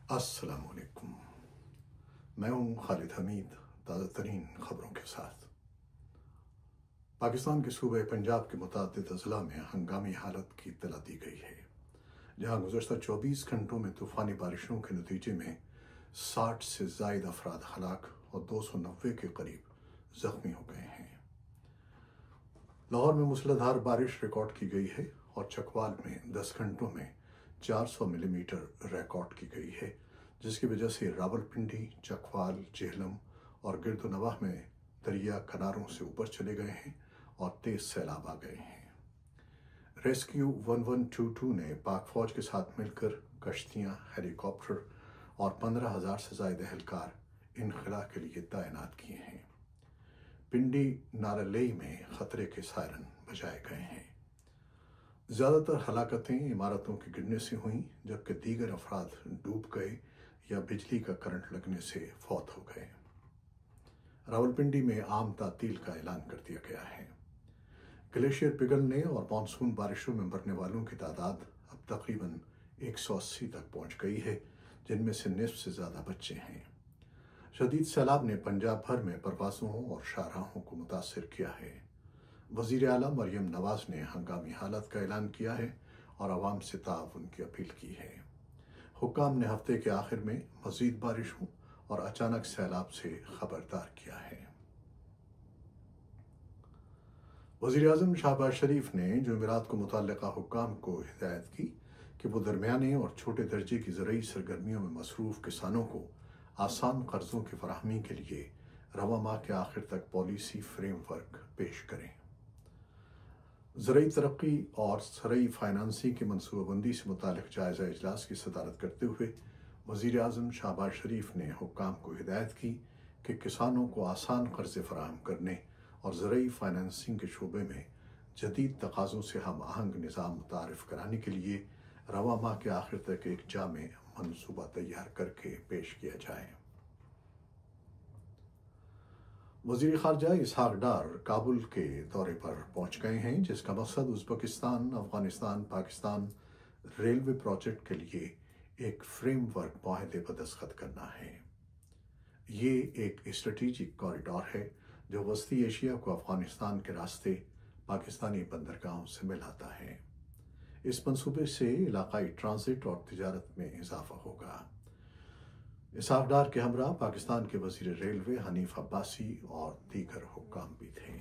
अस्सलाम वालेकुम। मैं हूं खालिद हमीद, ताज़ा तरीन खबरों के साथ। पाकिस्तान के सूबे पंजाब के मुतअद्दिद अज़ला में हंगामी हालत की इत्तला दी गई है, जहां गुज़श्ता 24 घंटों में तूफ़ानी बारिशों के नतीजे में 60 से ज़ायद अफराद हलाक और 290 के करीब ज़ख्मी हो गए हैं। लाहौर में मूसलाधार बारिश रिकॉर्ड की गई है और चकवाल में 10 घंटों में 400 मिलीमीटर रिकॉर्ड की गई है, जिसकी वजह से रावलपिंडी, चकवाल, जेहलम और गिरदोनवाह में दरिया किनारों से ऊपर चले गए हैं और तेज सैलाब आ गए हैं। रेस्क्यू 1122 ने पाक फौज के साथ मिलकर कश्तियां, हेलीकॉप्टर और 15,000 से ज़ायद एहलकार इनखला के लिए तैनात किए हैं। पिंडी नारालेई में खतरे के सायरन बजाए गए हैं। ज़्यादातर हलाकतें इमारतों के गिरने से हुईं, जबकि दीगर अफराद डूब गए या बिजली का करंट लगने से फौत हो गए। रावलपिंडी में आम तातील का ऐलान कर दिया गया है। ग्लेशियर पिघलने और मानसून बारिशों में मरने वालों की तादाद अब तकरीबन 180 तक पहुंच गई है, जिनमें से निस्फ से ज़्यादा बच्चे हैं। शदीद सैलाब ने पंजाब भर में परवाज़ों और शाहराहों को मुतासिर किया है। वज़ीर आला मरियम नवाज ने हंगामी हालत का ऐलान किया है और आवाम से ताउन की अपील की है। हुक्काम ने हफ्ते के आखिर में मज़ीद बारिशों और अचानक सैलाब से खबरदार किया है। वज़ीर आज़म शहबाज शरीफ ने जुमेरात को मुतल्लिका हुक्काम को हिदायत की कि वो दरमियाने और छोटे दर्जे की ज़रूरी सरगर्मियों में मसरूफ़ किसानों को आसान कर्ज़ों की फराहमी के लिए रवा माह के आखिर तक पॉलिसी फ्रेमवर्क पेश करें। ज़रूरी तरक्की और ज़रूरी फाइनेंसिंग की मनसूबाबंदी से मुतालिक जायज़ा इजलास की सदारत करते हुए वज़ीर आज़म शहबाज शरीफ ने हुक्काम को हिदायत की कि किसानों को आसान कर्ज़े फराहम करने और ज़रूरी फाइनेंसिंग के शोबे में जदीद तकाज़ों से हम आहंग निज़ाम मुतारिफ़ कराने के लिए रवा माह के आखिर तक एक जामे मनसूबा तैयार करके पेश किया जाए। वज़ीर ख़ारजा इसहाक़ डार काबुल के दौरे पर पहुँच गए हैं, जिसका मकसद Uzbekistan, Afghanistan, Pakistan railway project के लिए एक फ्रेमवर्क मुआहदे पर दस्तखत करना है। ये एक स्ट्रेटेजिक कॉरिडोर है जो वस्ती एशिया को अफ़गानिस्तान के रास्ते पाकिस्तानी बंदरगाहों से मिलाता है। इस मंसूबे से इलाकाई ट्रांजिट और तिजारत में इजाफा होगा। इसहाक़ डार के हमरा पाकिस्तान के वज़ीर रेलवे हनीफ अब्बासी और दीगर हुक्काम भी थे।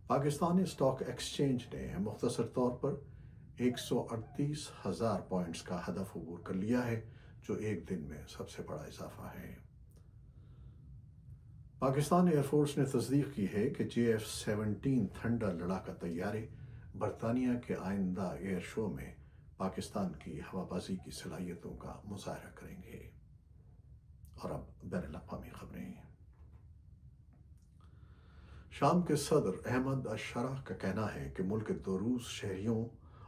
पाकिस्तानी स्टॉक एक्सचेंज ने मुख्तसर तौर पर 138,000 पॉइंट्स का हदफ अबूर कर लिया है, जो एक दिन में सबसे बड़ा इजाफा है। पाकिस्तान एयरफोर्स ने तस्दीक की है कि JF-17 थंडर लड़ाका तैयारे बरतानिया के आइंदा एयर शो में पाकिस्तान की हवाबाजी की सलाहियतों का मुज़ाहरा करेंगे। और अब बैनुल-अक़वामी खबरें। शाम के सदर अहमद अश-शरा का कहना है कि मुल्क के दोरूस शहरियों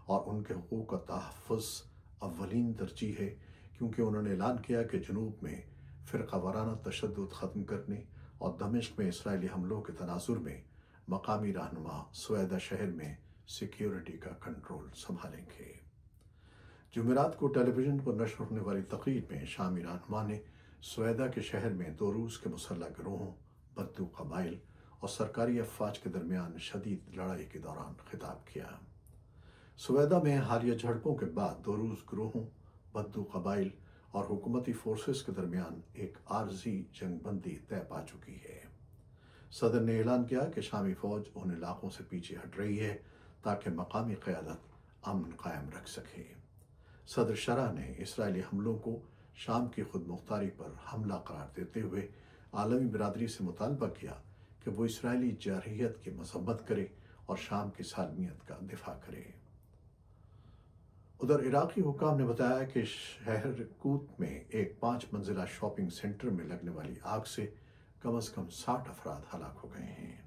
और उनके हुकूक का तहफ़्फ़ुज़ अव्वलीन तरजीह है, क्योंकि उन्होंने ऐलान किया कि जनूब में फ़िरक़ा वाराना तशद्दुद ख़त्म करने और दमिश्क में इसराइली हमलों के तनाज़ुर में मकामी रहनुमा सुवैदा शहर में सिक्योरिटी का कंट्रोल संभालेंगे। जुमेरात को टेलीविज़न पर नशर होने वाली तकरीर में शामी रहनुमा ने सुवैदा के शहर में दो रूस के मुसल्लह गिरोहों, बद्दू कबाइल और सरकारी अफवाज के दरमियान शदीद लड़ाई के दौरान खिताब किया। सुवैदा में हालिया झड़पों के बाद दो रूस गिरोहों, बद्दू कबाइल और हुकूमती फोर्सेस के दरमियान एक आर्जी जंगबंदी तय पा चुकी है। सदर ने ऐलान किया कि शामी फौज उन इलाकों से पीछे हट रही है ताकि मकामी क़यादत अमन कायम रख सके। सदर शरा ने इसराइली हमलों को शाम की खुद मुख्तारी पर हमला करार देते हुए आलमी बिरादरी से मुतालबा किया कि वो इसराइली जारहियत की मज़म्मत करे और शाम की सालमियत का दिफा करे। उधर इराक़ी हुक्काम ने बताया कि शहर कूत में एक 5 मंजिला शॉपिंग सेंटर में लगने वाली आग से कम से कम 60 अफराद हलाक हो गए हैं।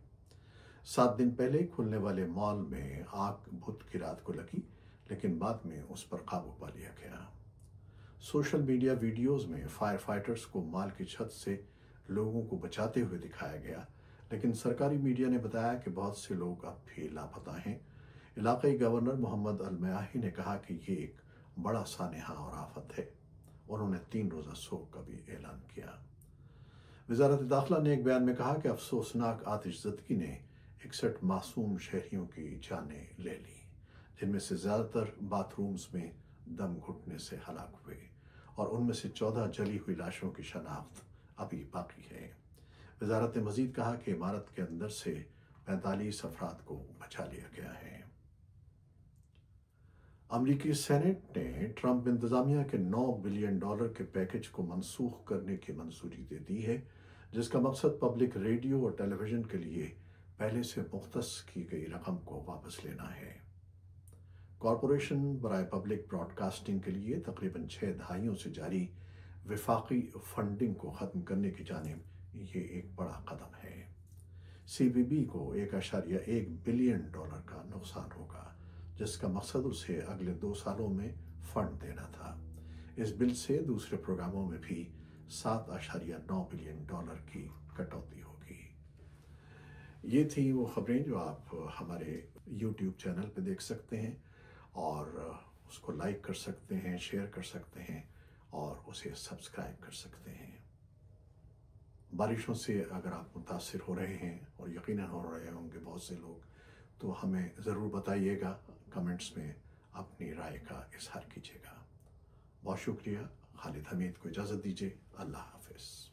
7 दिन पहले खुलने वाले मॉल में आग बुध की रात को लगी, लेकिन बाद में उस पर काबू पा लिया गया। सोशल मीडिया वीडियोज़ में फायर फाइटर्स को मॉल की छत से लोगों को बचाते हुए दिखाया गया, लेकिन सरकारी मीडिया ने बताया कि बहुत से लोग अब भी लापता हैं। इलाकाई गवर्नर मोहम्मद अल-मयाही ने कहा कि ये एक बड़ा सानेहा और आफत है। उन्होंने 3 रोज़ा सोग का भी ऐलान किया। वज़ारत दाखिला ने एक बयान में कहा कि अफसोसनाक आतिशज़दगी ने 61 मासूम शहरियों की जानें ले ली, जिनमें से ज़्यादातर बाथरूम्स में दम घुटने से हलाक हुए और उनमें से 14 जली हुई लाशों की शनाख्त अभी बाकी है। वज़ारत ने मज़ीद कहा कि इमारत के अंदर से 45 अफराद को बचा लिया गया है। अमरीकी सेनेट ने ट्रंप इंतज़ामिया के $9 बिलियन के पैकेज को मनसूख करने की मंजूरी दे दी है, जिसका मकसद पब्लिक रेडियो और टेलीविज़न के लिए पहले से मुख्तस की गई रकम को वापस लेना है। कॉरपोरेशन बराए पब्लिक ब्रॉडकास्टिंग के लिए तकरीबन 6 दहाइयों से जारी वफाकी फंडिंग को ख़त्म करने की जानिब ये एक बड़ा कदम है। CBB को $1.1 बिलियन का नुकसान होगा, जिसका मकसद उसे अगले 2 सालों में फंड देना था। इस बिल से दूसरे प्रोग्रामों में भी $7.9 बिलियन की कटौती होगी। ये थी वो खबरें जो आप हमारे YouTube चैनल पे देख सकते हैं और उसको लाइक कर सकते हैं, शेयर कर सकते हैं और उसे सब्सक्राइब कर सकते हैं। बारिशों से अगर आप मुतासिर हो रहे हैं, और यकीनन हो रहे होंगे बहुत से लोग, तो हमें ज़रूर बताइएगा, कमेंट्स में अपनी राय का इजहार कीजिएगा। बहुत शुक्रिया। खालिद हमीद को इजाज़त दीजिए। अल्लाह हाफ़िज़।